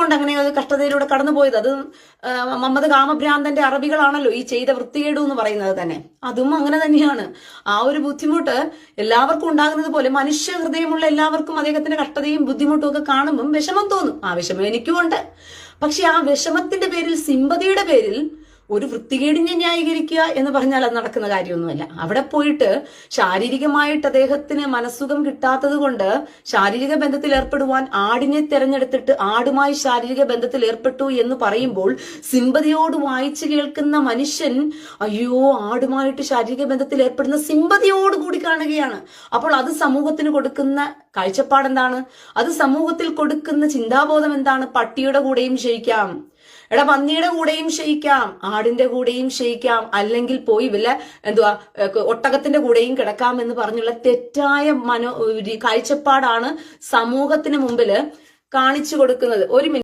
എന്തുകൊണ്ട് അങ്ങനെ ഒരു കഷ്ടതയിലൂടെ കടന്നുപോയത്? അത് മുഹമ്മദ് കാമഭ്രാന്തന്റെ അറബികളാണല്ലോ ഈ ചെയ്ത വൃത്തികേടു എന്ന് പറയുന്നത് തന്നെ. അതും അങ്ങനെ തന്നെയാണ്. ആ ഒരു ബുദ്ധിമുട്ട് എല്ലാവർക്കും ഉണ്ടാകുന്നത് പോലെ മനുഷ്യ ഹൃദയമുള്ള എല്ലാവർക്കും അദ്ദേഹത്തിന്റെ കഷ്ടതയും ബുദ്ധിമുട്ടും ഒക്കെ കാണുമ്പം വിഷമം തോന്നും. ആ വിഷമം എനിക്കും ഉണ്ട്. പക്ഷെ ആ വിഷമത്തിന്റെ പേരിൽ, സിമ്പതിയുടെ പേരിൽ ഒരു വൃത്തികേടിനെ ന്യായീകരിക്കുക എന്ന് പറഞ്ഞാൽ അത് നടക്കുന്ന കാര്യമൊന്നുമല്ല. അവിടെ പോയിട്ട് ശാരീരികമായിട്ട് അദ്ദേഹത്തിന് മനസ്സുഖം കിട്ടാത്തത് കൊണ്ട് ശാരീരിക ബന്ധത്തിൽ ഏർപ്പെടുവാൻ ആടിനെ തെരഞ്ഞെടുത്തിട്ട് ആടുമായി ശാരീരിക ബന്ധത്തിൽ ഏർപ്പെട്ടു എന്ന് പറയുമ്പോൾ സിമ്പതിയോട് വായിച്ചു കേൾക്കുന്ന മനുഷ്യൻ അയ്യോ ആടുമായിട്ട് ശാരീരിക ബന്ധത്തിൽ ഏർപ്പെടുന്ന സിമ്പതിയോട് കൂടി കാണുകയാണ്. അപ്പോൾ അത് സമൂഹത്തിന് കൊടുക്കുന്ന കാഴ്ചപ്പാട് എന്താണ്? അത് സമൂഹത്തിൽ കൊടുക്കുന്ന ചിന്താബോധം എന്താണ്? പട്ടിയുടെ കൂടെയും ശയിക്കാം, എടാ പന്നിയുടെ കൂടെയും ശയിക്കാം, ആടിന്റെ കൂടെയും ശയിക്കാം, അല്ലെങ്കിൽ പോയി വല്ല ഒട്ടകത്തിന്റെ കൂടെയും കിടക്കാം എന്ന് പറഞ്ഞുള്ള തെറ്റായ കാഴ്ചപ്പാടാണ് സമൂഹത്തിന് മുമ്പില് കാണിച്ചു കൊടുക്കുന്നത്. ഒരു